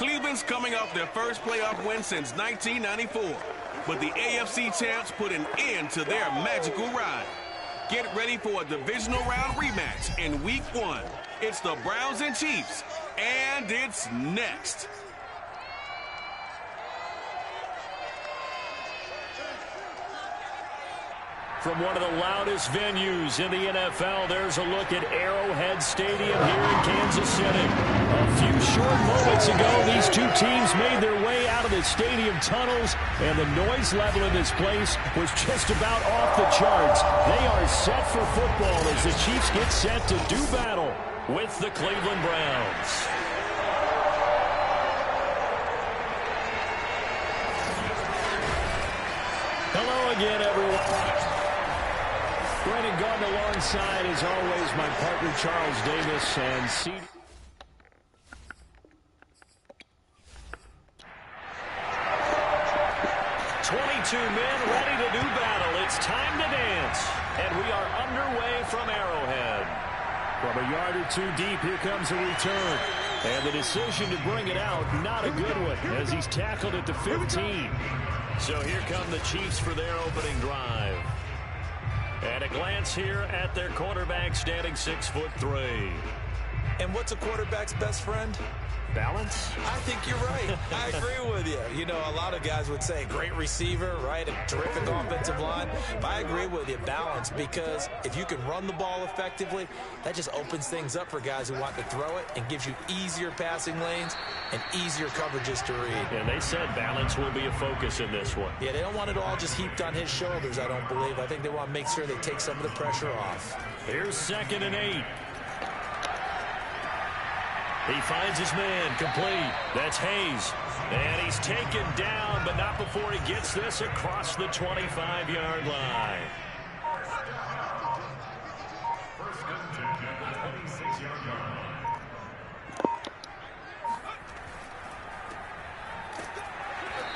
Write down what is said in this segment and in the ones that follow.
Cleveland's coming off their first playoff win since 1994. But the AFC champs put an end to their magical ride. Get ready for a divisional round rematch in Week 1. It's the Browns and Chiefs, and it's next. From one of the loudest venues in the NFL, there's a look at Arrowhead Stadium here in Kansas City. A few short moments ago, these two teams made their way out of the stadium tunnels, and the noise level in this place was just about off the charts. They are set for football as the Chiefs get set to do battle with the Cleveland Browns. Hello again, everyone. Brandon Gardner alongside, as always, my partner Charles Davis and C. 22 men ready to do battle. It's time to dance. And we are underway from Arrowhead. From a yard or two deep, here comes a return. And the decision to bring it out, not a good one, as he's tackled at the 15. So here come the Chiefs for their opening drive. And a glance here at their quarterback, standing 6'3". And what's a quarterback's best friend? Balance? I think you're right. I agree with you. You know, a lot of guys would say great receiver, right? A terrific offensive line. But I agree with you, balance, because if you can run the ball effectively, that just opens things up for guys who want to throw it and gives you easier passing lanes and easier coverages to read. And they said balance will be a focus in this one. Yeah, they don't want it all just heaped on his shoulders, I don't believe. I think they want to make sure they take some of the pressure off. Here's 2nd and 8. He finds his man, complete. That's Hayes. And he's taken down, but not before he gets this across the 25-yard line.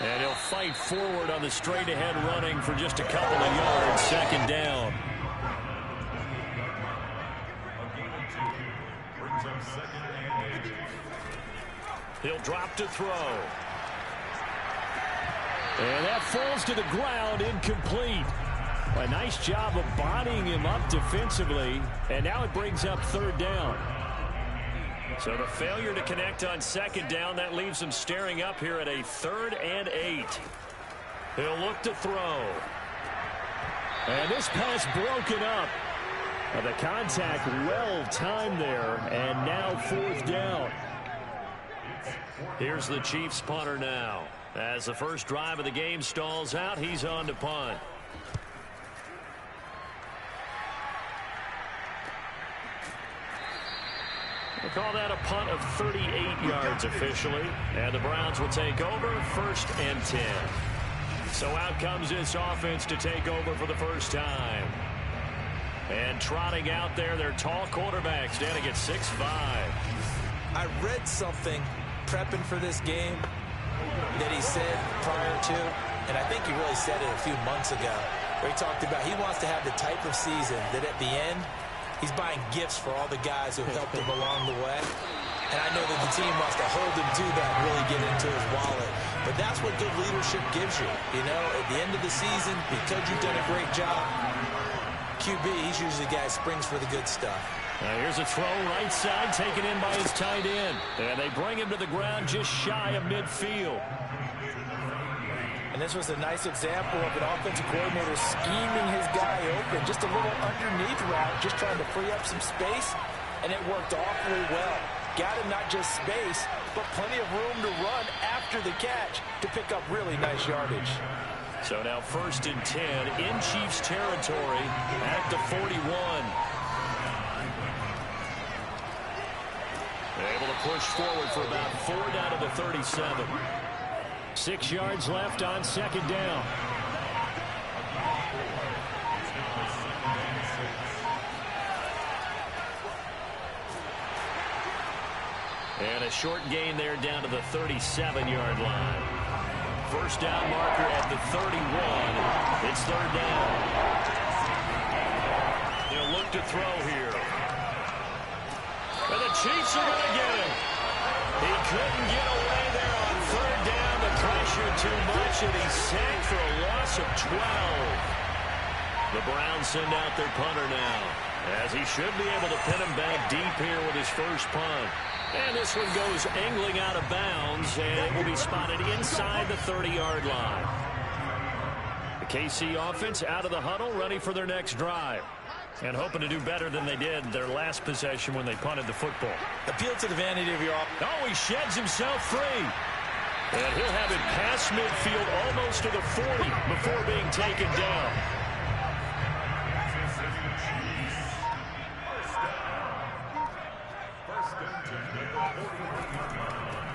And he'll fight forward on the straight-ahead running for just a couple of yards. 2nd down. He'll drop to throw. And that falls to the ground, incomplete. A nice job of bodying him up defensively. And now it brings up 3rd down. So the failure to connect on 2nd down, that leaves him staring up here at a 3rd and 8. He'll look to throw. And this pass broken up. The contact well timed there. And now 4th down. Here's the Chiefs punter now. As the first drive of the game stalls out, he's on to punt. We'll call that a punt of 38 yards officially. And the Browns will take over 1st and 10. So out comes this offense to take over for the first time. And trotting out there, their tall quarterback standing at 6'5". I read something prepping for this game that he said prior to, and I think he really said it a few months ago, where he talked about he wants to have the type of season that at the end, he's buying gifts for all the guys who helped him along the way. And I know that the team wants to hold him to that and really get into his wallet. But that's what good leadership gives you. You know, at the end of the season, because you've done a great job, QB, he's usually the guy who springs for the good stuff. Now here's a throw right side taken in by his tight end. And they bring him to the ground just shy of midfield. And this was a nice example of an offensive coordinator scheming his guy open. Just a little underneath route, just trying to free up some space. And it worked awfully well. Got him not just space, but plenty of room to run after the catch to pick up really nice yardage. So now 1st and 10 in Chiefs territory at the 41. Able to push forward for about 4 down to the 37. 6 yards left on 2nd down. And a short gain there down to the 37-yard line. 1st down marker at the 31. It's 3rd down. They'll look to throw here. And the Chiefs are going to get him. He couldn't get away there on third down. The pressure too much, and he's sacked for a loss of 12. The Browns send out their punter now, as he should be able to pin him back deep here with his first punt. And this one goes angling out of bounds, and it will be spotted inside the 30-yard line. The KC offense out of the huddle, ready for their next drive. And hoping to do better than they did their last possession when they punted the football. Appeal to the vanity of your offense. Oh, he sheds himself free. And he'll have it past midfield almost to the 40 before being taken down.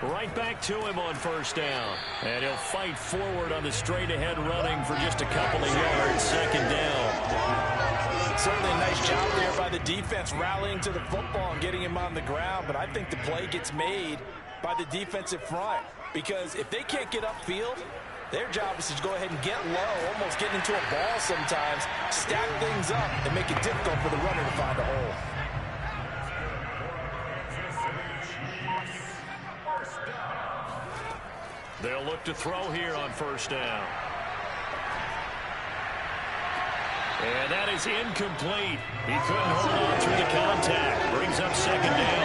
Right back to him on first down. And he'll fight forward on the straight-ahead running for just a couple of yards. Second down. Certainly a nice job there by the defense rallying to the football and getting him on the ground. But I think the play gets made by the defensive front. Because if they can't get upfield, their job is to go ahead and get low, almost get into a ball sometimes, stack things up, and make it difficult for the runner to find a hole. They'll look to throw here on first down. And that is incomplete. He couldn't hold on through the contact. Brings up second down.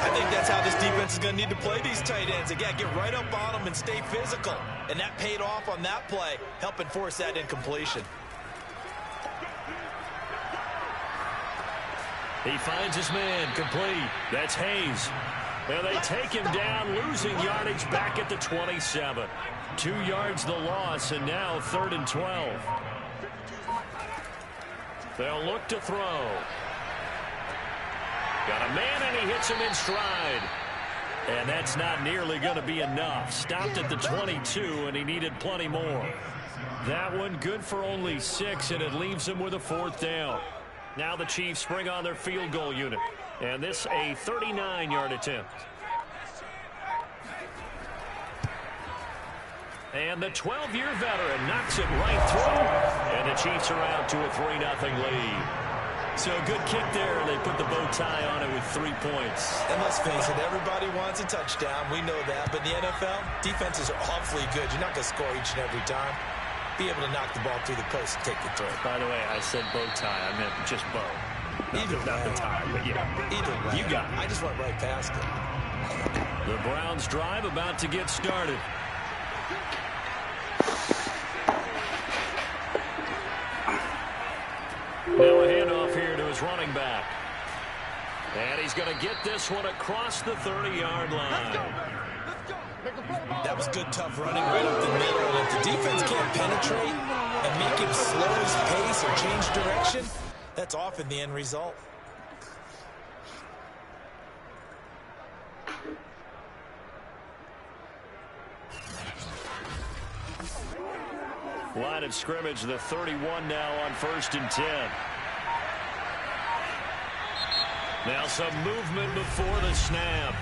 I think that's how this defense is going to need to play these tight ends. They got to get right up on them and stay physical. And that paid off on that play, helping force that incompletion. He finds his man complete. That's Hayes. And they take him down, losing yardage back at the 27. 2 yards the loss, and now 3rd and 12. They'll look to throw. Got a man, and he hits him in stride. And that's not nearly going to be enough. Stopped at the 22, and he needed plenty more. That one good for only 6, and it leaves him with a 4th down. Now the Chiefs bring on their field goal unit. And this a 39-yard attempt. And the 12-year veteran knocks it right through. And the Chiefs are out to a 3-0 lead. So a good kick there. They put the bow tie on it with 3 points. And let's face it, everybody wants a touchdown. We know that. But in the NFL, defenses are awfully good. You're not going to score each and every time. Be able to knock the ball through the post and take the throw. By the way, I said bow tie. I meant just bow. Not the tie, but yeah. Either way. You got it. I just went right past it. The Browns drive about to get started. Now a handoff here to his running back. And he's going to get this one across the 30-yard line. That was good, tough running right up the middle. And if the defense can't penetrate and make him slow his pace or change direction, that's often the end result. Line of scrimmage, the 31 now on 1st and 10. Now some movement before the snap.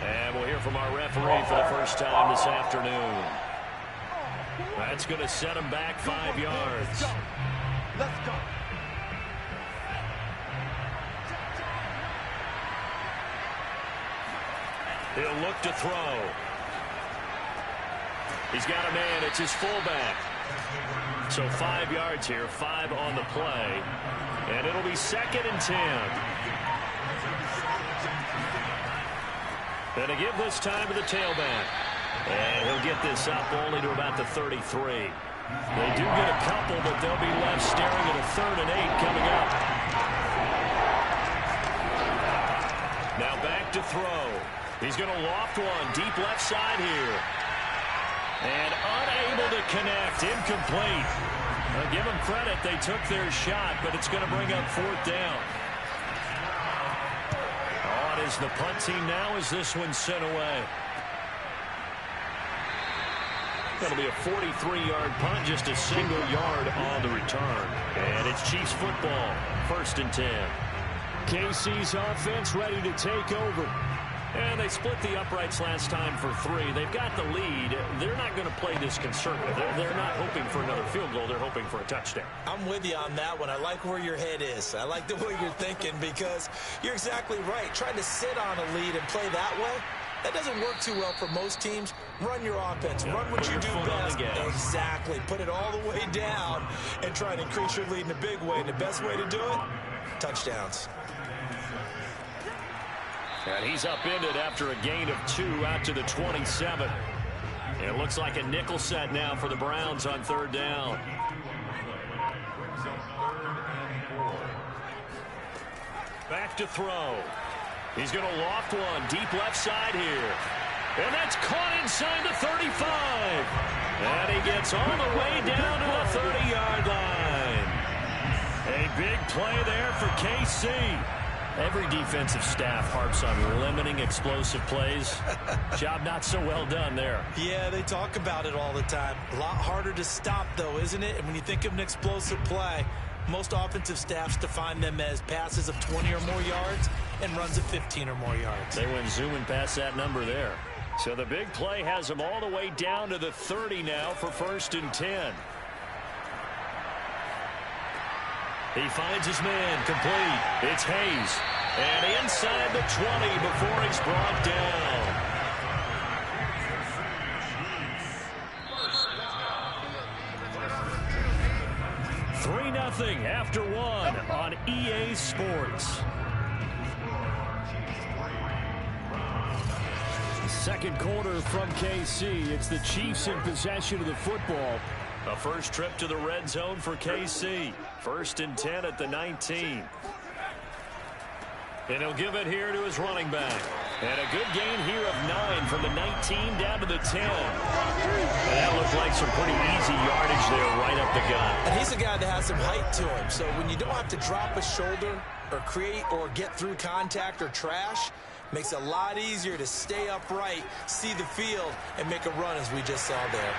And we'll hear from our referee for the first time this afternoon. That's going to set him back 5 yards. Let's go. He'll look to throw. He's got a man. It's his fullback. So 5 yards here, 5 on the play. And it'll be 2nd and 10. And to give this time to the tailback. And he'll get this up only to about the 33. They do get a couple, but they'll be left staring at a 3rd and 8 coming up. Now back to throw. He's going to loft one deep left side here. And unable to connect. Incomplete. I'll give them credit. They took their shot, but it's going to bring up 4th down. On is the punt team now as this one's sent away. That'll be a 43-yard punt, just a single yard on the return. And it's Chiefs football, 1st and 10. KC's offense ready to take over. And they split the uprights last time for 3. They've got the lead. They're not going to play this conservative. They're not hoping for another field goal. They're hoping for a touchdown. I'm with you on that one. I like where your head is. I like the way you're thinking because you're exactly right. Trying to sit on a lead and play that way, That doesn't work too well for most teams. Run your offense. Run what you do best. Exactly. Put it all the way down and try and increase your lead in a big way. And the best way to do it, touchdowns. And he's upended after a gain of 2 out to the 27. It looks like a nickel set now for the Browns on 3rd down. Back to throw. He's going to loft one deep left side here. And that's caught inside the 35. And he gets all the way down to the 30-yard line. A big play there for KC. Every defensive staff harps on limiting explosive plays. Job not so well done there. Yeah, they talk about it all the time. A lot harder to stop, though, isn't it? And when you think of an explosive play, most offensive staffs define them as passes of 20 or more yards and runs of 15 or more yards. They went zooming past that number there. So the big play has them all the way down to the 30 now for 1st and 10. He finds his man complete. It's Hayes. And inside the 20 before he's brought down. Nothing after 1 on EA Sports. Second quarter from KC. It's the Chiefs in possession of the football. A first trip to the red zone for KC. 1st and 10 at the 19. And he'll give it here to his running back. And a good gain here of 9 from the 19 down to the 10. And that looked like some pretty easy yardage there right up the gut. And he's a guy that has some height to him. So when you don't have to drop a shoulder or create or get through contact or trash, makes it a lot easier to stay upright, see the field, and make a run as we just saw there.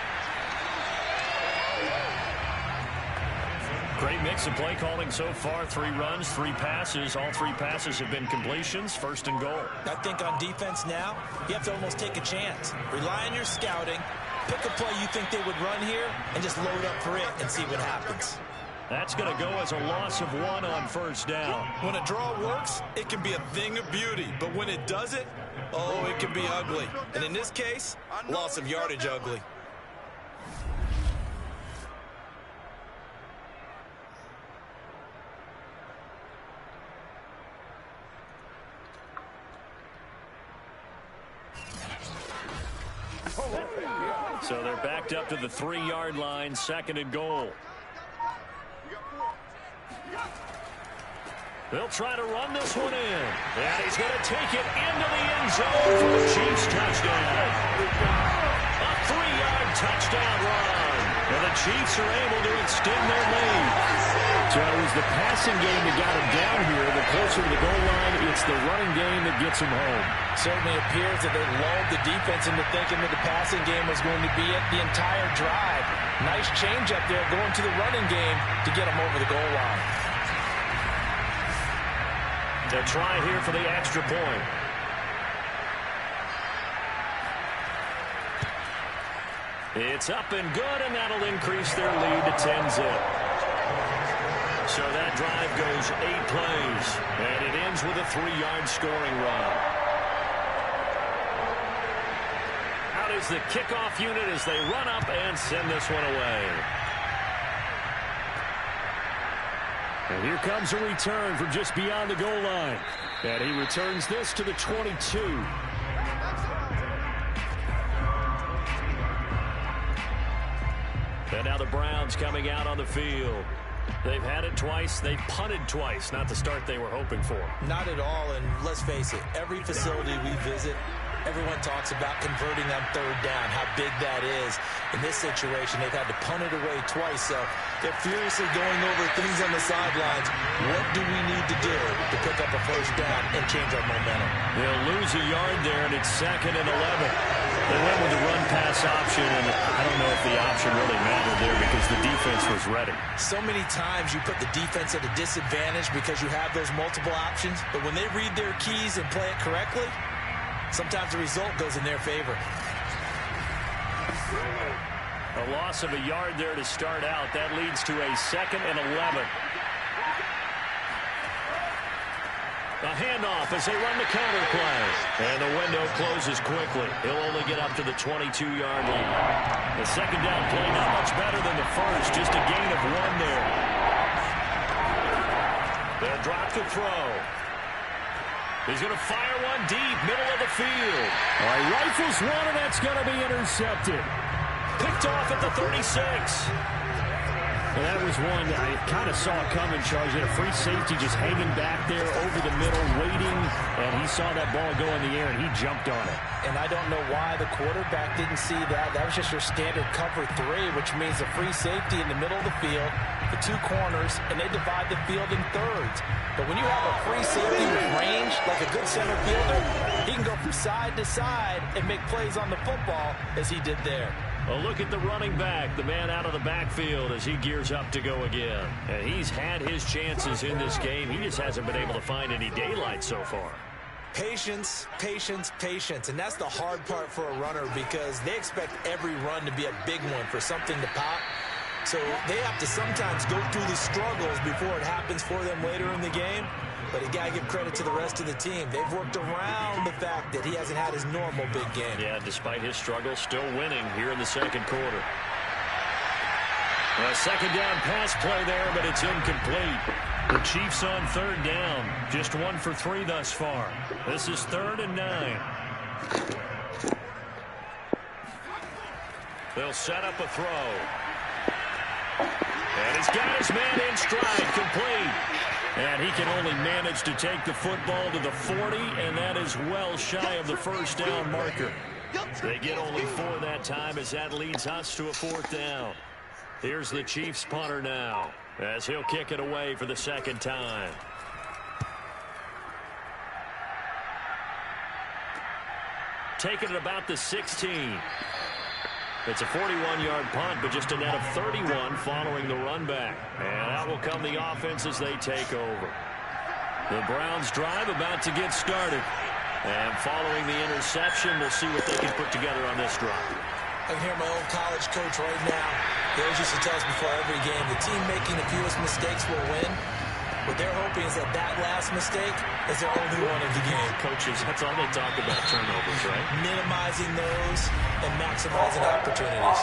Great mix of play calling so far. 3 runs, 3 passes. All 3 passes have been completions. 1st and goal. I think on defense now, you have to almost take a chance. Rely on your scouting. Pick a play you think they would run here and just load up for it and see what happens. That's going to go as a loss of 1 on 1st down. When a draw works, it can be a thing of beauty. But when it doesn't, oh, it can be ugly. And in this case, loss of yardage ugly. So they're backed up to the 3-yard line, 2nd and goal. They'll try to run this one in. And he's going to take it into the end zone for the Chiefs touchdown. A 3-yard touchdown run. And the Chiefs are able to extend their lead. So it was the passing game that got him down here. The closer to the goal line, it's the running game that gets him home. Certainly appears that they lulled the defense into thinking that the passing game was going to be it the entire drive. Nice change up there going to the running game to get him over the goal line. To try here for the extra point. It's up and good, and that'll increase their lead to 10-zip. So that drive goes 8 plays, and it ends with a 3-yard scoring run. Out is the kickoff unit as they run up and send this one away. And here comes a return from just beyond the goal line. And he returns this to the 22. And now the Browns coming out on the field. They've had it twice. They've punted twice. Not the start they were hoping for. Not at all, and let's face it, every facility we visit, everyone talks about converting on 3rd down, how big that is. In this situation, they've had to punt it away twice, so they're furiously going over things on the sidelines. What do we need to do to pick up a 1st down and change our momentum? They'll lose a yard there, and it's 2nd and 11. They went with the run-pass option, and I don't know if the option really mattered there because the defense was ready. So many times you put the defense at a disadvantage because you have those multiple options, but when they read their keys and play it correctly, sometimes the result goes in their favor. A loss of a yard there to start out. That leads to a 2nd and 11. A handoff as they run the counter play. And the window closes quickly. He'll only get up to the 22-yard line. The second down play not much better than the first. Just a gain of 1 there. They'll drop to throw. He's going to fire one deep, middle of the field. All right, rifles one, and that's going to be intercepted. Picked off at the 36. Well, that was one I kind of saw coming, Charles. You had a free safety just hanging back there over the middle, waiting, and he saw that ball go in the air, and he jumped on it. And I don't know why the quarterback didn't see that. That was just your standard cover 3, which means a free safety in the middle of the field, the 2 corners, and they divide the field in thirds. But when you have a free safety with range, like a good center fielder, he can go from side to side and make plays on the football as he did there. Well, look at the running back, the man out of the backfield as he gears up to go again. And he's had his chances in this game. He just hasn't been able to find any daylight so far. Patience, patience, patience. And that's the hard part for a runner because they expect every run to be a big one for something to pop. So they have to sometimes go through the struggles before it happens for them later in the game. But you got to give credit to the rest of the team. They've worked around the fact that he hasn't had his normal big game. Yeah, despite his struggles, still winning here in the second quarter. A second down pass play there, but it's incomplete. The Chiefs on third down. Just 1 for 3 thus far. This is 3rd and 9. They'll set up a throw. And he's got his man in stride, complete. And he can only manage to take the football to the 40, and that is well shy of the first down marker. They get only 4 that time as that leads us to a 4th down. Here's the Chiefs punter now as he'll kick it away for the second time. Taking it about the 16. It's a 41-yard punt, but just a net of 31 following the run back. And out will come the offense as they take over. The Browns drive about to get started. And following the interception, we'll see what they can put together on this drive. I can hear my old college coach right now. He always used to tell us before every game, the team making the fewest mistakes will win. What they're hoping is that that last mistake is their only one of the game. Coaches, that's all they talk about, turnovers, right? Minimizing those and maximizing opportunities.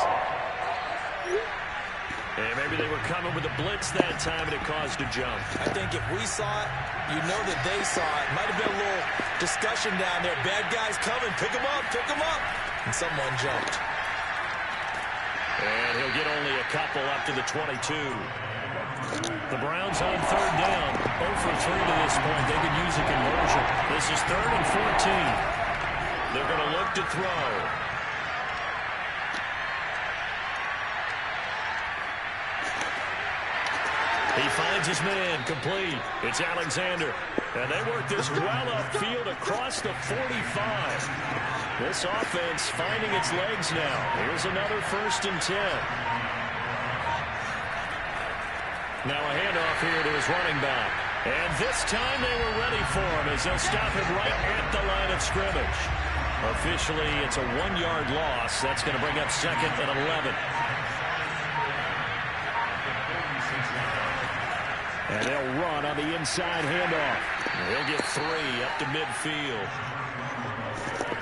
And maybe they were coming with a blitz that time and it caused a jump. I think if we saw it, you know that they saw it. Might have been a little discussion down there. Bad guys coming. Pick them up. Pick them up. And someone jumped. And he'll get only a couple up to the 22. The Browns on third down. 0 for 3 to this point. They could use a conversion. This is 3rd and 14. They're going to look to throw. He finds his man, complete. It's Alexander. And they work this well upfield across the 45. This offense finding its legs now. Here's another 1st and 10. Now a handoff here to his running back. And this time they were ready for him as they'll stop him right at the line of scrimmage. Officially, it's a 1-yard loss. That's going to bring up 2nd and 11. And they'll run on the inside handoff. He'll get 3 up to midfield.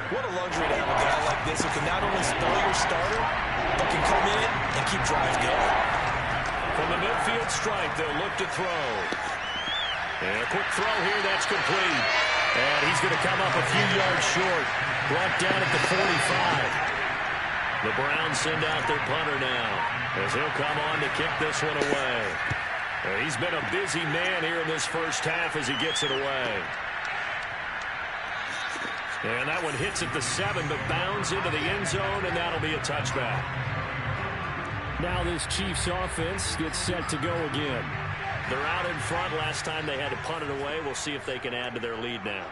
What a luxury to have a guy like this who can not only spell your starter, but can come in and keep drives going. From the midfield strike, they'll look to throw. And a quick throw here, that's complete. And he's going to come up a few yards short. Brought down at the 45. The Browns send out their punter now as he'll come on to kick this one away. He's been a busy man here in this first half as he gets it away. And that one hits at the 7, but bounds into the end zone, and that'll be a touchback. Now this Chiefs offense gets set to go again. They're out in front. Last time they had to punt it away. We'll see if they can add to their lead now.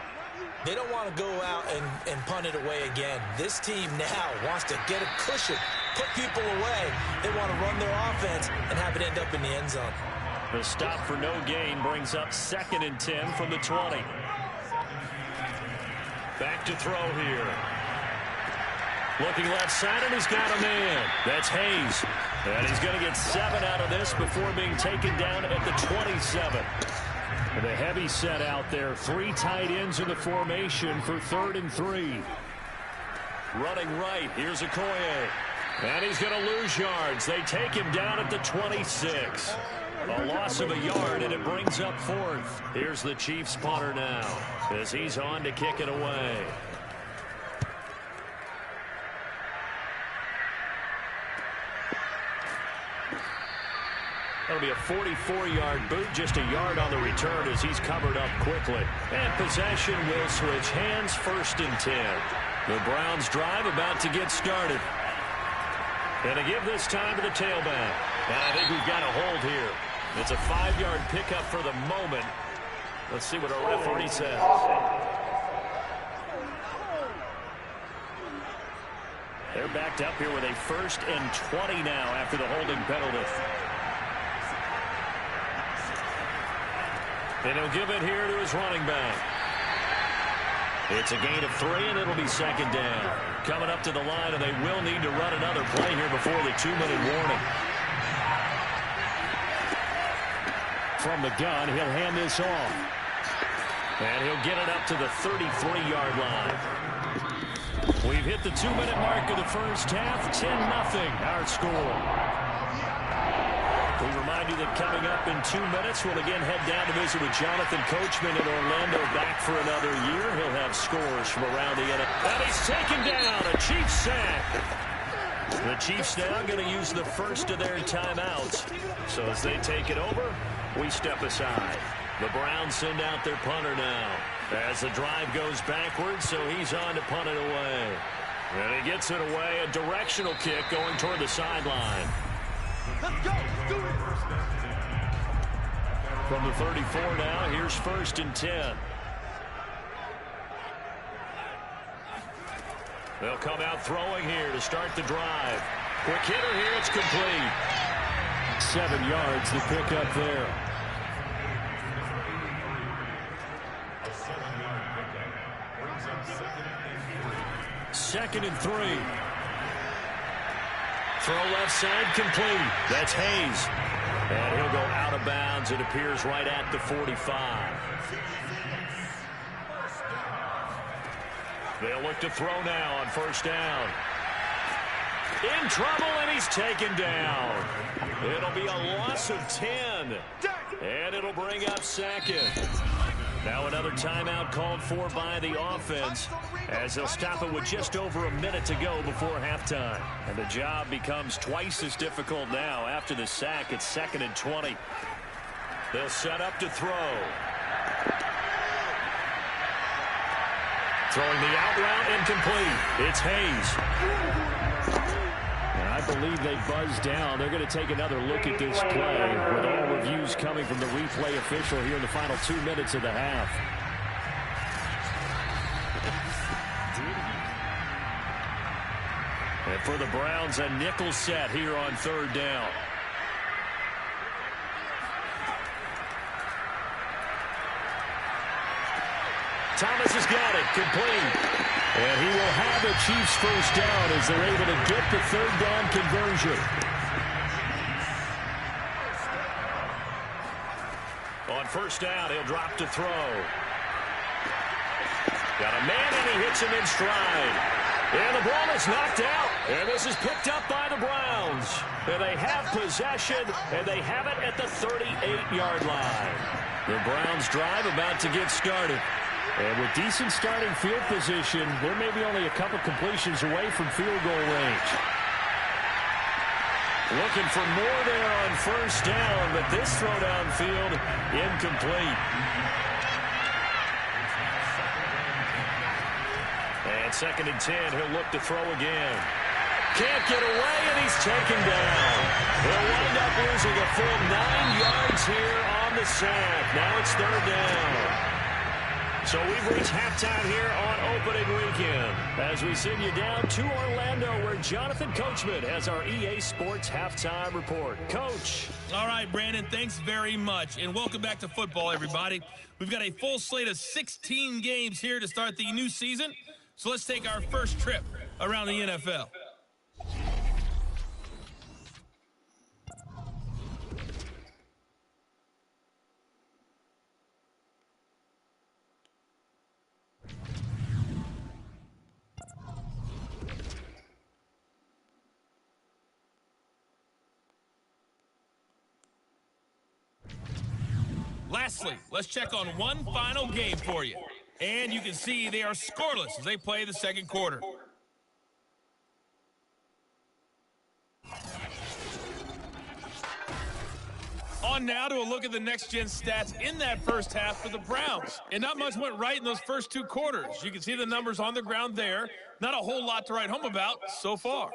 They don't want to go out and punt it away again. This team now wants to get a cushion, put people away. They want to run their offense and have it end up in the end zone. The stop for no gain brings up 2nd and 10 from the 20. Back to throw here. Looking left side, and he's got a man. That's Hayes. And he's going to get 7 out of this before being taken down at the 27. And a heavy set out there. 3 tight ends in the formation for 3rd and 3. Running right. Here's Okoye. And he's going to lose yards. They take him down at the 26. A loss of a yard, and it brings up 4th. Here's the Chiefs punter now as he's on to kick it away. That'll be a 44-yard boot, just a yard on the return as he's covered up quickly. And possession will switch hands, 1st and 10. The Browns drive about to get started. And to give this time to the tailback. And I think we've got a hold here. It's a 5-yard pickup for the moment. Let's see what our referee says. They're backed up here with a 1st and 20 now after the holding penalty. And he'll give it here to his running back. It's a gain of 3, and it'll be 2nd down. Coming up to the line, and they will need to run another play here before the 2-minute warning. From the gun, he'll hand this off. And he'll get it up to the 33-yard line. We've hit the 2-minute mark of the first half. 10-0 our score. We remind you that coming up in 2 minutes, we'll again head down to visit with Jonathan Coachman in Orlando, back for another year. He'll have scores from around the NFL. And he's taken down, a Chiefs sack. The Chiefs now going to use the first of their timeouts. So as they take it over, we step aside. The Browns send out their punter now. As the drive goes backwards, so he's on to punt it away. And he gets it away, a directional kick going toward the sideline. Let's go. Do it. From the 34 now, here's 1st and 10. They'll come out throwing here to start the drive. Quick hitter here, it's complete. 7 yards to pick up there. Second and 3. Throw left side complete. That's Hayes. And he'll go out of bounds. It appears right at the 45. They'll look to throw now on 1st down. In trouble, and he's taken down. It'll be a loss of 10. And it'll bring up 2nd. Now another timeout called for by the offense as they'll stop it with just over a minute to go before halftime. And the job becomes twice as difficult now after the sack. It's 2nd and 20. They'll set up to throw. Throwing the out route incomplete. It's Hayes. And I believe they buzzed down. They're going to take another look at this play with all reviews coming from the replay official here in the final 2 minutes of the half. And for the Browns, a nickel set here on 3rd down. Thomas has got it, complete. And he will have the Chiefs' 1st down as they're able to get the 3rd down conversion. On 1st down, he'll drop to throw. Got a man, and he hits him in stride. And the ball is knocked out. And this is picked up by the Browns. And they have possession, and they have it at the 38-yard line. The Browns drive about to get started. And with decent starting field position, they're maybe only a couple completions away from field goal range. Looking for more there on 1st down, but this throw downfield incomplete. And 2nd and 10, he'll look to throw again. Can't get away, and he's taken down. They'll wind up losing a full 9 yards here on the sack. Now it's 3rd down. So we've reached halftime here on opening weekend as we send you down to Orlando where Jonathan Coachman has our EA Sports halftime report. Coach. All right, Brandon, thanks very much. And welcome back to football, everybody. We've got a full slate of 16 games here to start the new season. So let's take our first trip around the NFL. Lastly, let's check on one final game for you. And you can see they are scoreless as they play the second quarter. On now to a look at the next-gen stats in that first half for the Browns. And not much went right in those first two quarters. You can see the numbers on the ground there. Not a whole lot to write home about so far.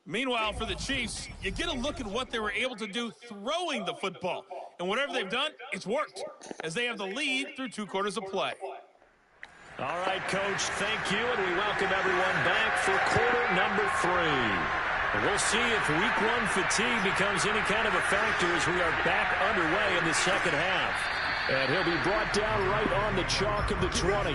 Meanwhile, for the Chiefs, you get a look at what they were able to do throwing the football. And whatever they've done, it's worked, as they have the lead through 2 quarters of play. All right, Coach, thank you, and we welcome everyone back for quarter number 3. And we'll see if week 1 fatigue becomes any kind of a factor as we are back underway in the second half. And he'll be brought down right on the chalk of the 20.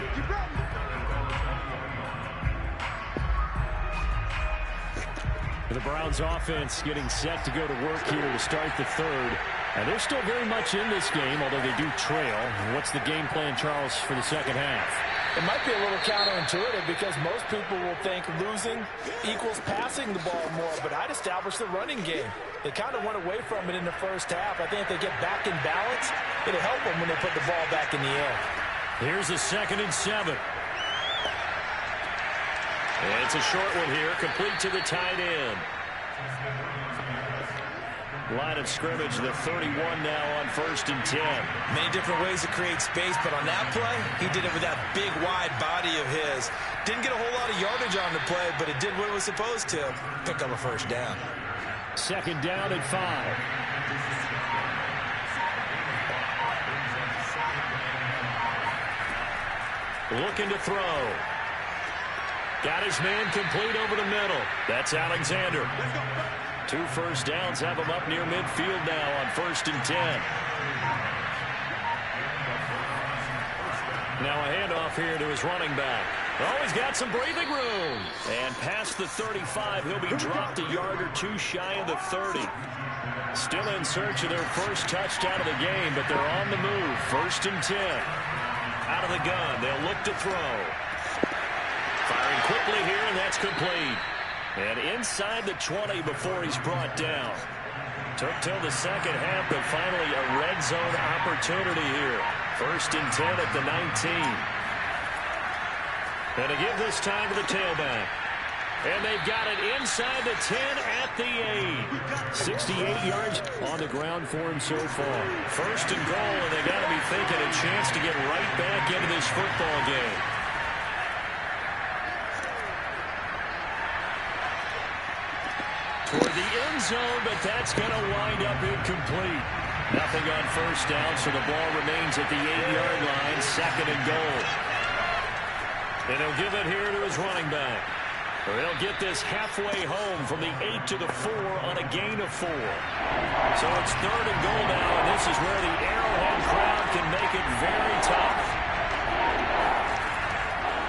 The Browns offense getting set to go to work here to start the third. And they're still very much in this game, although they do trail. What's the game plan, Charles, for the second half? It might be a little counterintuitive because most people will think losing equals passing the ball more, but I'd establish the running game. They kind of went away from it in the first half. I think if they get back in balance, it'll help them when they put the ball back in the air. Here's a 2nd and 7. And it's a short one here, complete to the tight end. Line of scrimmage, the 31 now on 1st and 10. Many different ways to create space, but on that play, he did it with that big, wide body of his. Didn't get a whole lot of yardage on the play, but it did what it was supposed to, pick up a first down. 2nd down and 5. Looking to throw. Got his man complete over the middle. That's Alexander. 2 first downs have him up near midfield now on 1st and 10. Now a handoff here to his running back. Oh, he's got some breathing room. And past the 35, he'll be dropped a yard or 2 shy of the 30. Still in search of their first touchdown of the game, but they're on the move. 1st and 10. Out of the gun, they'll look to throw. Firing quickly here, and that's complete. And inside the 20 before he's brought down. Took till the second half, but finally a red zone opportunity here. 1st and 10 at the 19. And to give this time to the tailback. And they've got it inside the 10 at the 8. 68 yards on the ground for him so far. 1st and goal, and they got to be thinking a chance to get right back into this football game. Toward the end zone, but that's going to wind up incomplete. Nothing on 1st down, so the ball remains at the 8-yard line. 2nd and goal. And he'll give it here to his running back. They'll get this halfway home from the 8 to the 4 on a gain of 4. So it's 3rd and goal now, and this is where the Arrowhead crowd can make it very tough.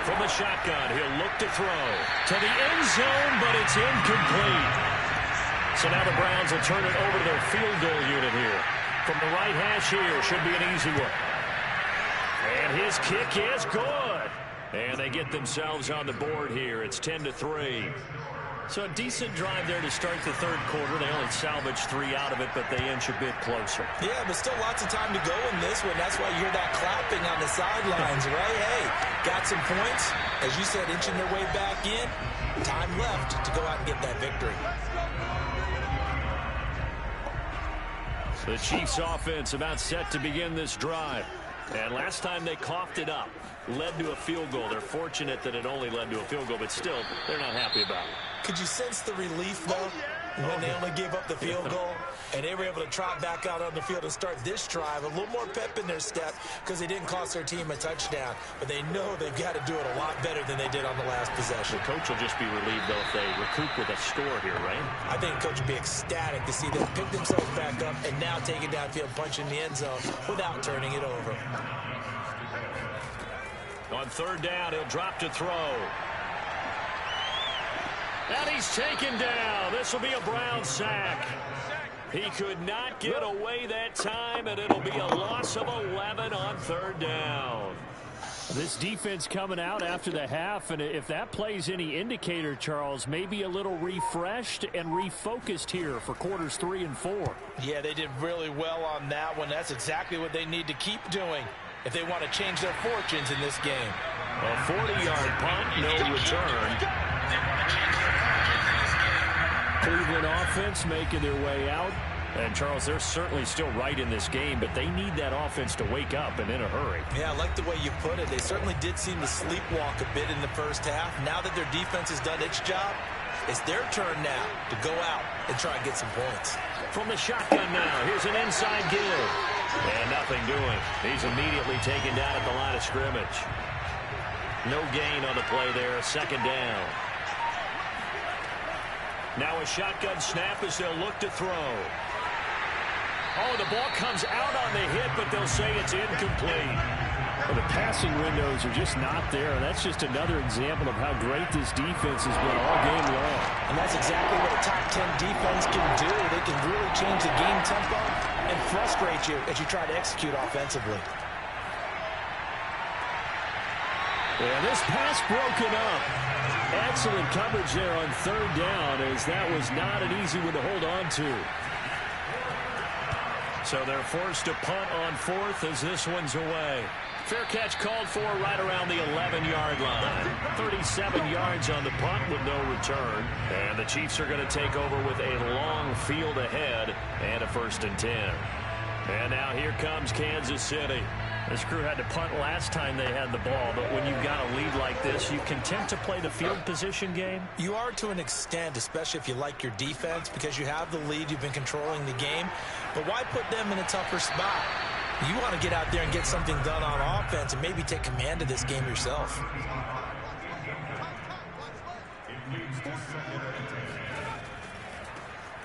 From the shotgun, he'll look to throw. To the end zone, but it's incomplete. So now the Browns will turn it over to their field goal unit here. From the right hash here, should be an easy one. And his kick is good. And they get themselves on the board here. It's 10-3. So a decent drive there to start the third quarter. They only salvaged 3 out of it, but they inch a bit closer. Yeah, but still lots of time to go in this one. That's why you hear that clapping on the sidelines, right? Hey, got some points. As you said, inching their way back in. Time left to go out and get that victory. The Chiefs offense about set to begin this drive. And last time they coughed it up, led to a field goal. They're fortunate that it only led to a field goal, but still, they're not happy about it. Could you sense the relief, though, when they only gave up the field goal and they were able to trot back out on the field and start this drive? A little more pep in their step because they didn't cost their team a touchdown, but they know they've got to do it a lot better than they did on the last possession. The coach will just be relieved, though, if they recoup with a score here, right? I think the coach will be ecstatic to see them pick themselves back up and now take it downfield, punch in the end zone without turning it over. On 3rd down, he'll drop to throw. And he's taken down. This will be a Brown sack. He could not get away that time, and it'll be a loss of 11 on 3rd down. This defense coming out after the half, and if that plays any indicator, Charles, maybe a little refreshed and refocused here for quarters 3 and 4. Yeah, they did really well on that one. That's exactly what they need to keep doing if they want to change their fortunes in this game. A 40-yard punt, no return. Cleveland offense making their way out. And, Charles, they're certainly still right in this game, but they need that offense to wake up and in a hurry. Yeah, I like the way you put it. They certainly did seem to sleepwalk a bit in the first half. Now that their defense has done its job, it's their turn now to go out and try and get some points. From the shotgun now, here's an inside give. And nothing doing. He's immediately taken down at the line of scrimmage. No gain on the play there, second down. Now a shotgun snap as they'll look to throw. Oh, the ball comes out on the hit, but they'll say it's incomplete. Well, the passing windows are just not there, and that's just another example of how great this defense has been all game long. And that's exactly what a top 10 defense can do. They can really change the game tempo and frustrate you as you try to execute offensively. Yeah, this pass broken up. Excellent coverage there on third down, as that was not an easy one to hold on to. So they're forced to punt on fourth as this one's away. Fair catch called for right around the 11-yard line. 37 yards on the punt with no return. And the Chiefs are going to take over with a long field ahead and a 1st and 10. And now here comes Kansas City. This crew had to punt last time they had the ball, but when you've got a lead like this, you content to play the field position game? You are to an extent, especially if you like your defense, because you have the lead, you've been controlling the game. But why put them in a tougher spot? You want to get out there and get something done on offense and maybe take command of this game yourself.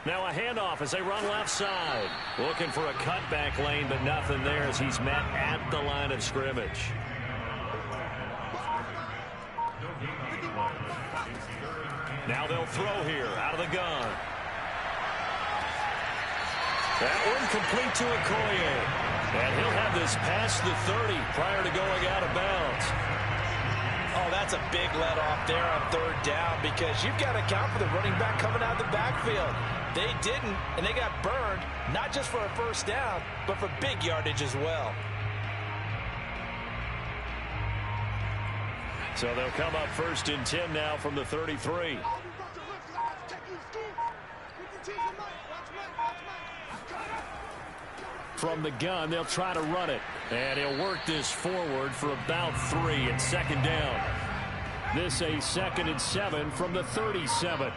Now a handoff as they run left side. Looking for a cutback lane, but nothing there as he's met at the line of scrimmage. Now they'll throw here out of the gun. That one complete to Okoye. And he'll have this past the 30 prior to going out of bounds. Oh, that's a big let off there on third down because you've got to account for the running back coming out of the backfield. They didn't, and they got burned, not just for a first down, but for big yardage as well. So they'll come up 1st and 10 now from the 33. From the gun, they'll try to run it. And he'll work this forward for about 3 and 2nd down. This a 2nd and 7 from the 37.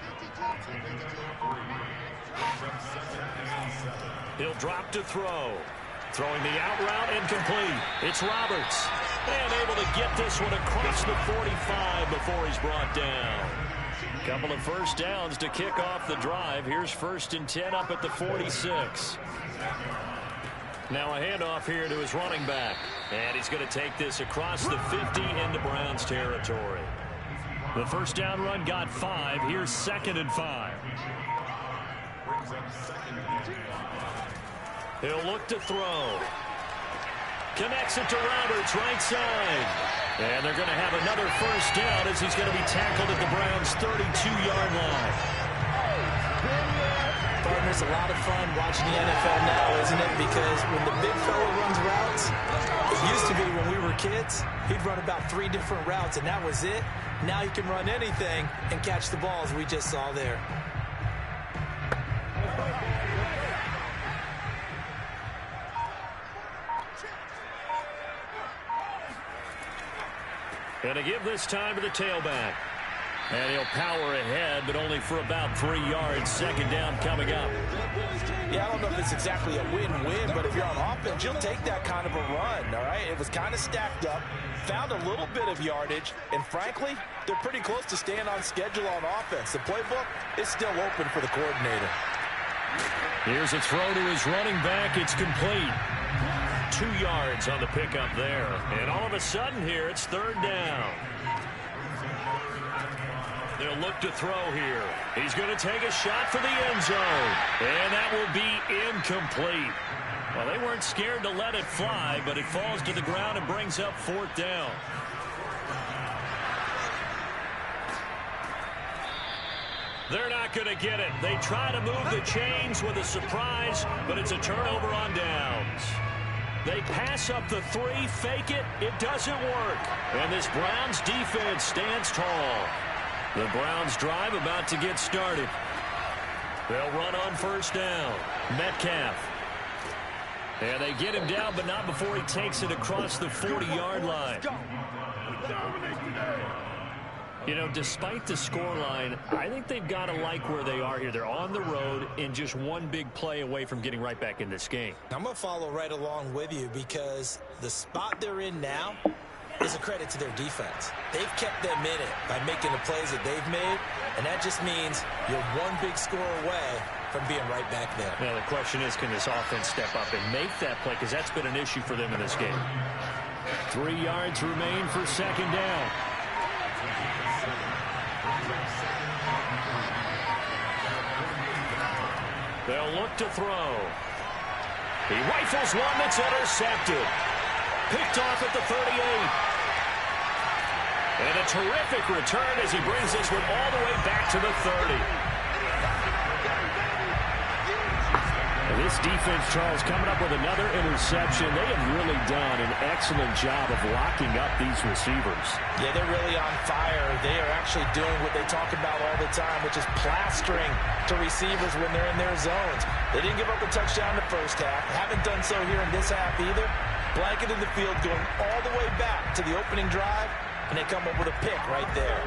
He'll drop to throw. Throwing the out route incomplete. It's Roberts. And able to get this one across the 45 before he's brought down. Couple of first downs to kick off the drive. Here's 1st and 10 up at the 46. Now a handoff here to his running back. And he's going to take this across the 50 into Browns territory. The first down run got 5. Here's 2nd and 5. He'll look to throw. Connects it to Roberts, right side. And they're going to have another first down as he's going to be tackled at the Browns' 32-yard line. Partner, it's a lot of fun watching the NFL now, isn't it? Because when the big fella runs routes, it used to be when we were kids, he'd run about 3 different routes, and that was it. Now he can run anything and catch the balls we just saw there. Going to give this time to the tailback. And he'll power ahead, but only for about 3 yards. 2nd down coming up. Yeah, I don't know if it's exactly a win-win, but if you're on offense, you'll take that kind of a run, all right? It was kind of stacked up, found a little bit of yardage, and frankly, they're pretty close to staying on schedule on offense. The playbook is still open for the coordinator. Here's a throw to his running back. It's complete. 2 yards on the pickup there. And all of a sudden here, it's 3rd down. They'll They'll look to throw here. He's going to take a shot for the end zone. And that will be incomplete. Well, they weren't scared to let it fly, but it falls to the ground and brings up 4th down. They're not going to get it. They try to move the chains with a surprise, but it's a turnover on downs. They pass up the 3, fake it. It doesn't work. And this Browns defense stands tall. The Browns drive about to get started. They'll run on 1st down. Metcalf. And they get him down, but not before he takes it across the 40-yard line. You know, despite the scoreline, I think they've got to like where they are here. They're on the road and just one big play away from getting right back in this game. I'm going to follow right along with you because the spot they're in now is a credit to their defense. They've kept them in it by making the plays that they've made, and that just means you're one big score away from being right back there. Now, the question is, can this offense step up and make that play? Because that's been an issue for them in this game. 3 yards remain for 2nd down. They'll look to throw. He rifles one that's intercepted. Picked off at the 38. And a terrific return as he brings this one all the way back to the 30. And this defense, Charles, coming up with another interception. They have really done an excellent job of locking up these receivers. Yeah, they're really on fire. They are actually doing what they talk about all the time, which is plastering to receivers when they're in their zones. They didn't give up a touchdown the first half. Haven't done so here in this half either. Blanketed the field, going all the way back to the opening drive, and they come up with a pick right there.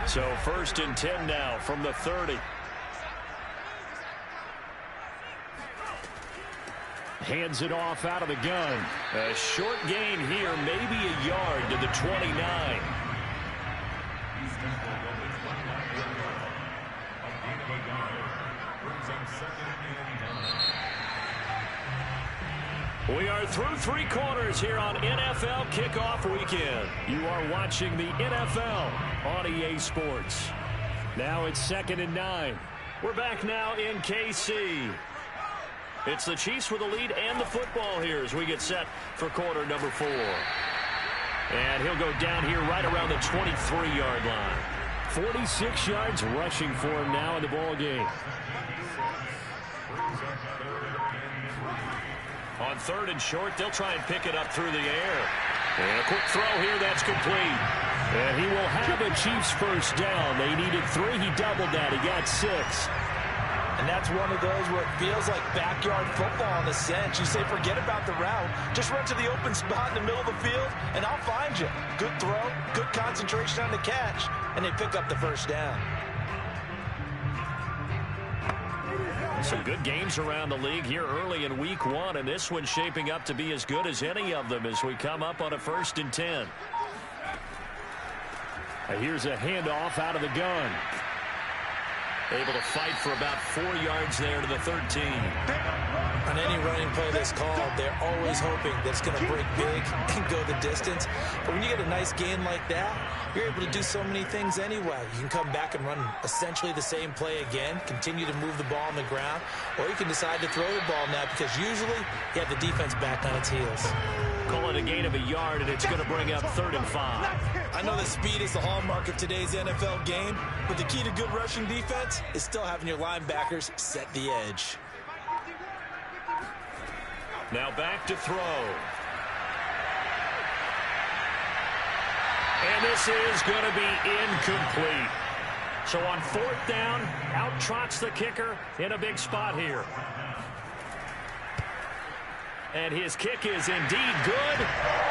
So 1st and 10 now from the 30. Hands it off out of the gun. A short gain here, maybe a yard to the 29. We are through 3 quarters here on NFL Kickoff Weekend. You are watching the NFL on EA Sports. Now it's 2nd and 9. We're back now in KC. It's the Chiefs with the lead and the football here as we get set for quarter number 4. And he'll go down here right around the 23-yard line. 46 yards rushing for him now in the ball game. On 3rd and short, they'll try and pick it up through the air. And a quick throw here, that's complete. And he will have a Chiefs 1st down. They needed 3. He doubled that. He got 6. And that's one of those where it feels like backyard football in a sense. You say, forget about the route. Just run to the open spot in the middle of the field, and I'll find you. Good throw, good concentration on the catch, and they pick up the 1st down. Some good games around the league here early in week 1, and this one's shaping up to be as good as any of them as we come up on a 1st and 10. Here's a handoff out of the gun. Able to fight for about 4 yards there to the 13. On any running play that's called, they're always hoping that it's going to break big and go the distance. But when you get a nice gain like that, you're able to do so many things anyway. You can come back and run essentially the same play again, continue to move the ball on the ground, or you can decide to throw the ball now because usually you have the defense back on its heels. Call it a gain of a yard, and it's going to bring up 3rd and 5. I know that speed is the hallmark of today's NFL game, but the key to good rushing defense is still having your linebackers set the edge. Now back to throw. And this is going to be incomplete. So on 4th down, out trots the kicker in a big spot here. And his kick is indeed good.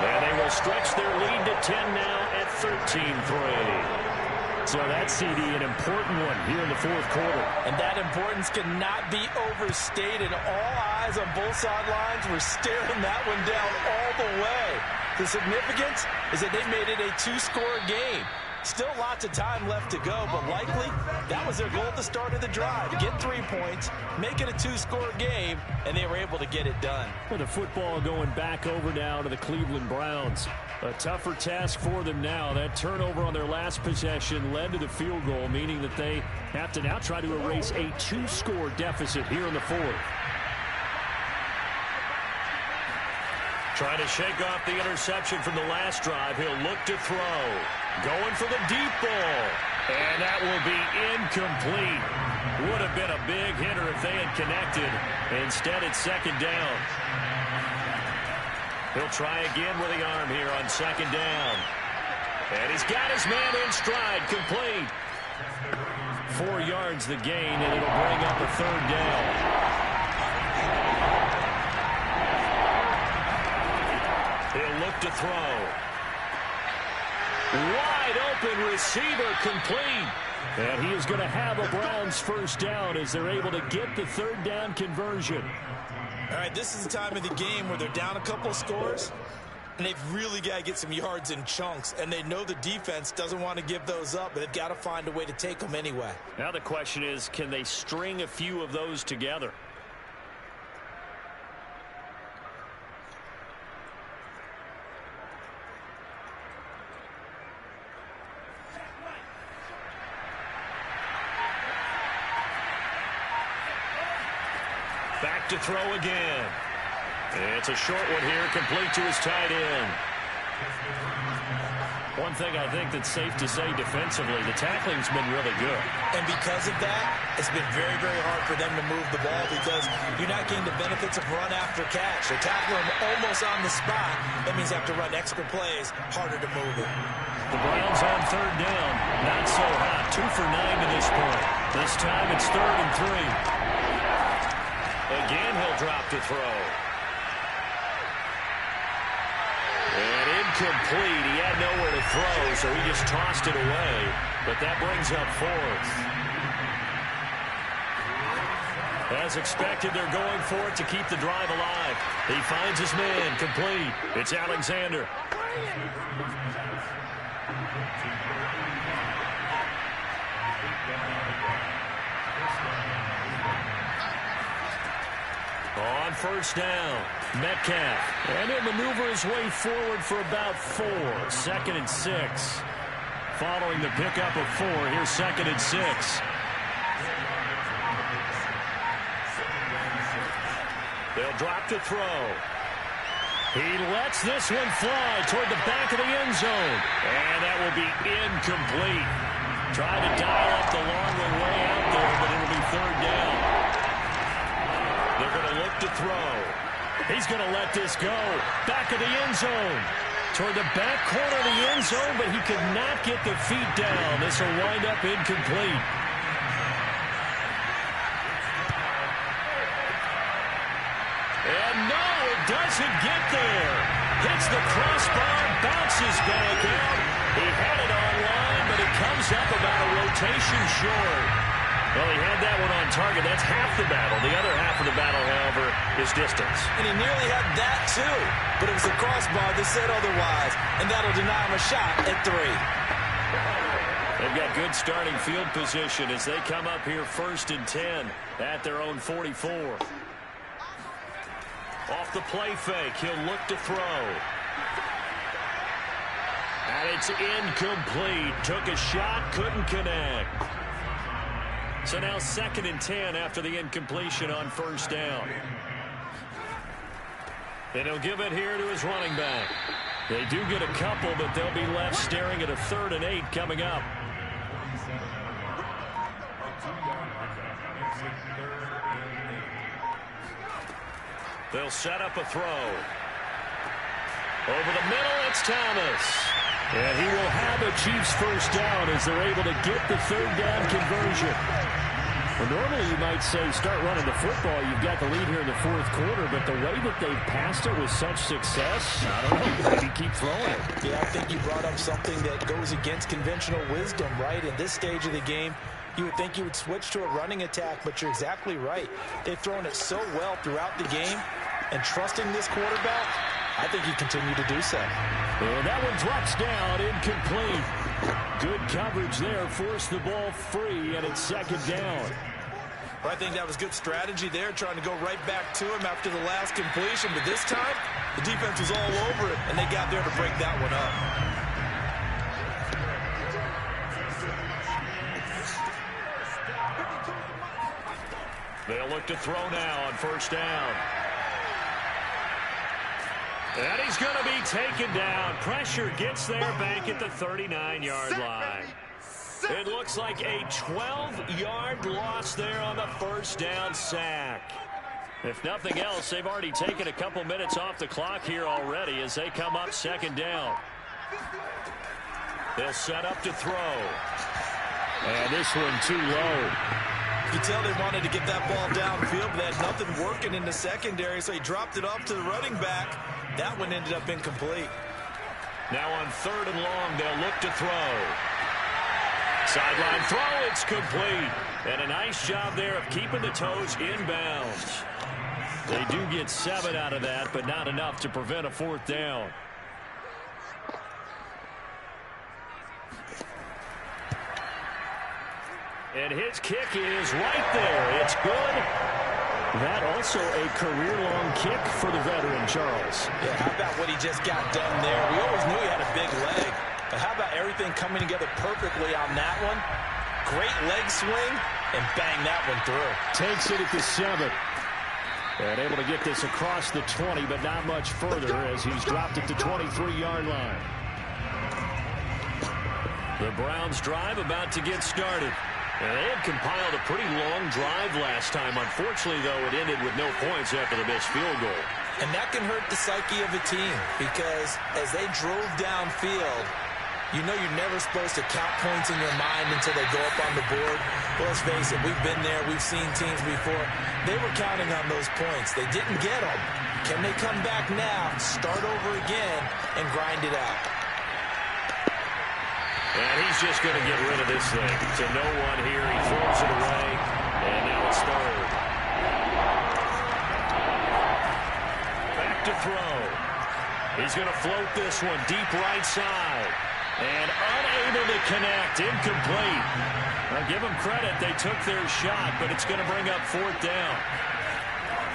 And they will stretch their lead to 10 now at 13-3. So that CD, an important one here in the 4th quarter. And that importance cannot be overstated. All eyes on both sidelines were staring that one down all the way. The significance is that they made it a 2-score game. Still lots of time left to go, but likely that was their goal at the start of the drive. Get 3 points, make it a 2-score game, and they were able to get it done. With the football going back over now to the Cleveland Browns. A tougher task for them now. That turnover on their last possession led to the field goal, meaning that they have to now try to erase a 2-score deficit here in the fourth. Trying to shake off the interception from the last drive. He'll look to throw. Going for the deep ball. And that will be incomplete. Would have been a big hitter if they had connected. Instead, it's second down. He'll try again with the arm here on second down. And he's got his man in stride. Complete. 4 yards the gain, and it'll bring up a third down. He'll look to throw. Wide open receiver, complete. And he is going to have a Browns first down as they're able to get the third down conversion. All right, this is the time of the game where they're down a couple of scores, and they've really got to get some yards in chunks, and they know the defense doesn't want to give those up, but they've got to find a way to take them anyway. Now the question is, can they string a few of those together? Back to throw again. It's a short one here, complete to his tight end. One thing I think that's safe to say defensively, the tackling's been really good. And because of that, it's been very, very hard for them to move the ball because you're not getting the benefits of run after catch. They're tackling them almost on the spot. That means they have to run extra plays, harder to move it. The Browns on third down. Not so hot. 2 for 9 to this point. This time it's 3rd and 3. Again, he'll drop to throw. And incomplete. He had nowhere to throw, so he just tossed it away. But that brings up 4th. As expected, they're going for it to keep the drive alive. He finds his man, complete. It's Alexander. On first down, Metcalf. And he'll maneuver his way forward for about 4. 2nd and 6. Following the pickup of 4, here's 2nd and 6. They'll drop to throw. He lets this one fly toward the back of the end zone. And that will be incomplete. Trying to dial up the long way out there, but it'll be 3rd down. They're going to look to throw. He's going to let this go. Back of the end zone. Toward the back corner of the end zone, but he could not get the feet down. This will wind up incomplete. And no, it doesn't get there. Hits the crossbar, bounces back out. He had it online, but it comes up about a rotation short. Well, he had that one on target. That's half the battle. The other half of the battle, however, is distance. And he nearly had that, too. But it was the crossbar that said otherwise. And that'll deny him a shot at 3. They've got good starting field position as they come up here 1st and 10 at their own 44. Off the play fake, he'll look to throw. And it's incomplete. Took a shot, couldn't connect. So now 2nd and 10 after the incompletion on first down. And he'll give it here to his running back. They do get a couple, but they'll be left staring at a 3rd and 8 coming up. They'll set up a throw. Over the middle, it's Thomas. And he will have a Chiefs first down as they're able to get the 3rd down conversion. Well, normally you might say start running the football. You've got the lead here in the 4th quarter, but the way that they've passed it with such success, I don't know, maybe keep throwing it. Yeah, I think you brought up something that goes against conventional wisdom, right? In this stage of the game, you would think you would switch to a running attack, but you're exactly right. They've thrown it so well throughout the game, and trusting this quarterback, I think you continue to do so. And that one drops down, incomplete. Good coverage there. Forced the ball free, and it's second down. Well, I think that was good strategy there, trying to go right back to him after the last completion. But this time, the defense was all over it, and they got there to break that one up. They'll look to throw now on first down. And he's going to be taken down. Pressure gets there back at the 39-yard line. It looks like a 12-yard loss there on the first down sack. If nothing else, they've already taken a couple minutes off the clock here already as they come up second down. They'll set up to throw. And this one too low. You can tell they wanted to get that ball downfield, but they had nothing working in the secondary, so he dropped it off to the running back. That one ended up incomplete. Now on third and long, they'll look to throw. Sideline throw, it's complete. And a nice job there of keeping the toes inbounds. They do get 7 out of that, but not enough to prevent a fourth down. And his kick is right there. It's good. That also a career-long kick for the veteran, Charles. Yeah, how about what he just got done there? We always knew he had a big leg. But how about everything coming together perfectly on that one? Great leg swing, and bang that one through. Takes it at the 7. And able to get this across the 20, but not much further as he's dropped it to 23-yard line. The Browns drive about to get started. And they had compiled a pretty long drive last time. Unfortunately, though, it ended with no points after the missed field goal. And that can hurt the psyche of a team because as they drove downfield, you know you're never supposed to count points in your mind until they go up on the board. Well, let's face it, we've been there. We've seen teams before. They were counting on those points. They didn't get them. Can they come back now, start over again, and grind it out? And he's just going to get rid of this thing. To no one here. He throws it away. And now it's third. Back to throw. He's going to float this one deep right side. And unable to connect. Incomplete. Now give them credit. They took their shot, but it's going to bring up fourth down.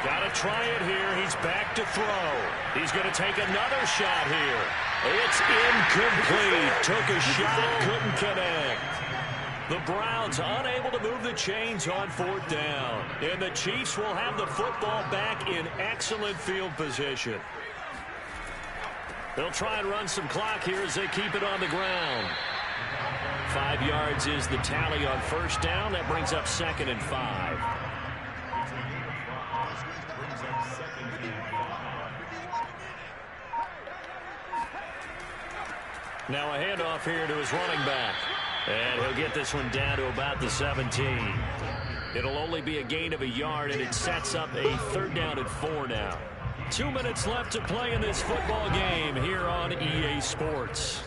Got to try it here. He's back to throw. He's going to take another shot here. It's incomplete. Took a shot, couldn't connect. The Browns unable to move the chains on fourth down. And the Chiefs will have the football back in excellent field position. They'll try and run some clock here as they keep it on the ground. 5 yards is the tally on first down. That brings up 2nd and 5. Now a handoff here to his running back. And he'll get this one down to about the 17. It'll only be a gain of a yard, and it sets up a 3rd down and 4 now. 2 minutes left to play in this football game here on EA Sports.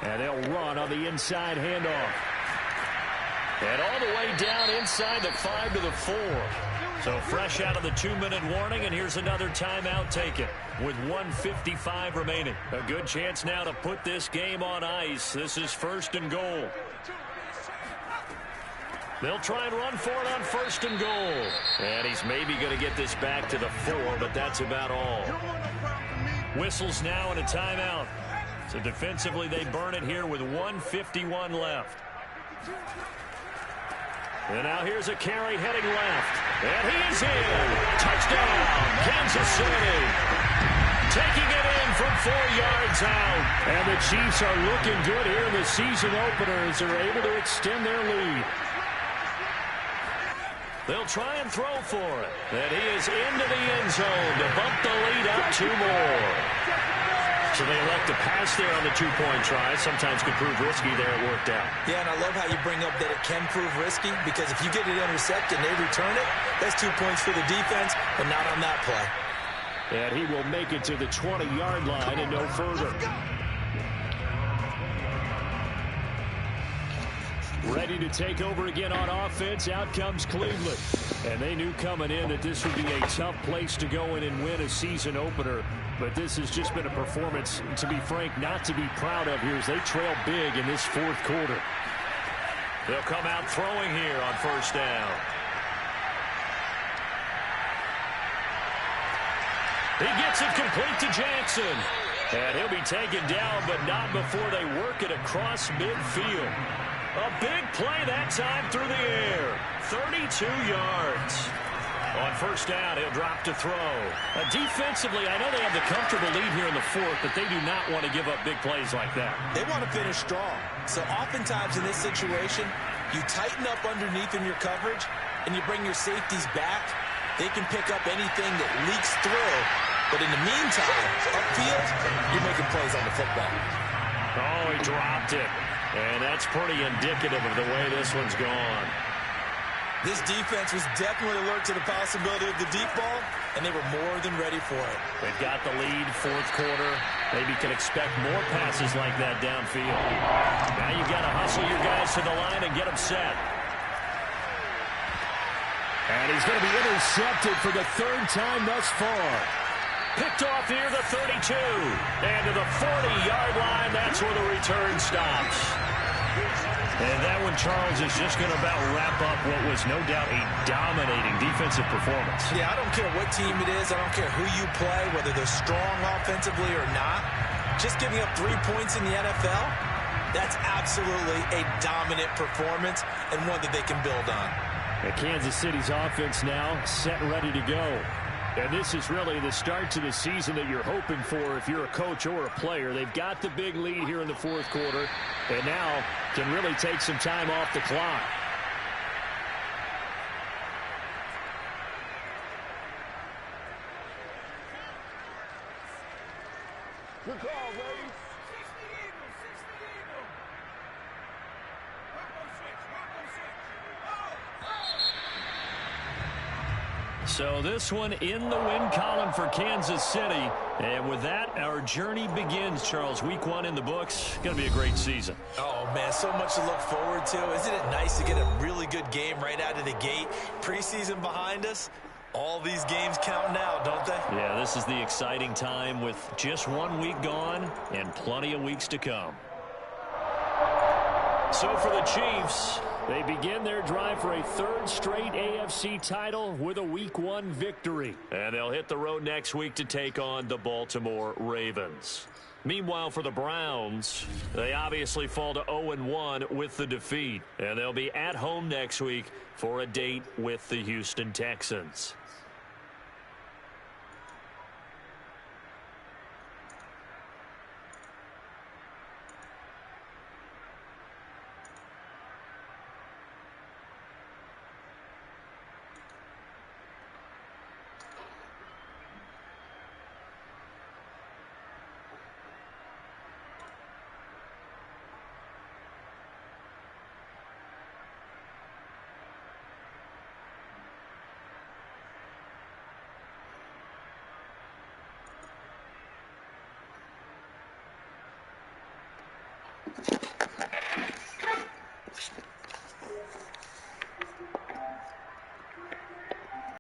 And they'll run on the inside handoff. And all the way down inside the 5 to the 4. So fresh out of the 2-minute warning, and here's another timeout taken with 1:55 remaining. A good chance now to put this game on ice. This is 1st and goal. They'll try and run for it on 1st and goal. And he's maybe going to get this back to the 4, but that's about all. Whistles now and a timeout. So defensively, they burn it here with 1:51 left. And now here's a carry heading left. And he is in. Touchdown, Kansas City. Taking it in from 4 yards out. And the Chiefs are looking good here in the season opener as they're able to extend their lead. They'll try and throw for it. And he is into the end zone to bump the lead up 2 more. So they elect to pass there on the 2-point try. Sometimes could prove risky there. It worked out. Yeah, and I love how you bring up that it can prove risky because if you get it intercepted and they return it, that's 2 points for the defense, but not on that play. And he will make it to the 20-yard line and no further. Ready to take over again on offense. Out comes Cleveland. And they knew coming in that this would be a tough place to go in and win a season opener. But this has just been a performance, to be frank, not to be proud of here as they trail big in this fourth quarter. They'll come out throwing here on first down. He gets it complete to Jackson. And he'll be taken down, but not before they work it across midfield. A big play that time through the air. 32 yards. On first down, he'll drop to throw. Defensively, I know they have the comfortable lead here in the fourth, but they do not want to give up big plays like that. They want to finish strong. So oftentimes in this situation, you tighten up underneath in your coverage, and you bring your safeties back. They can pick up anything that leaks through. But in the meantime, upfield, you're making plays on the football. Oh, he dropped it. And that's pretty indicative of the way this one's gone. This defense was definitely alert to the possibility of the deep ball, and they were more than ready for it. They've got the lead, fourth quarter. Maybe can expect more passes like that downfield. Now you've got to hustle your guys to the line and get them set. And he's going to be intercepted for the third time thus far. Picked off near the 32. And to the 40-yard line, that's where the return stops. And that one, Charles, is just going to about wrap up what was no doubt a dominating defensive performance. Yeah, I don't care what team it is. I don't care who you play, whether they're strong offensively or not. Just giving up 3 points in the NFL, that's absolutely a dominant performance and one that they can build on. And Kansas City's offense now set and ready to go. And this is really the start to the season that you're hoping for if you're a coach or a player. They've got the big lead here in the fourth quarter, and now can really take some time off the clock. Good call, Ray. So this one in the win column for Kansas City. And with that, our journey begins, Charles. Week 1 in the books. Going to be a great season. Oh, man, so much to look forward to. Isn't it nice to get a really good game right out of the gate? Preseason behind us. All these games count now, don't they? Yeah, this is the exciting time with just 1 week gone and plenty of weeks to come. So for the Chiefs, they begin their drive for a third straight AFC title with a Week 1 victory. And they'll hit the road next week to take on the Baltimore Ravens. Meanwhile, for the Browns, they obviously fall to 0-1 with the defeat. And they'll be at home next week for a date with the Houston Texans.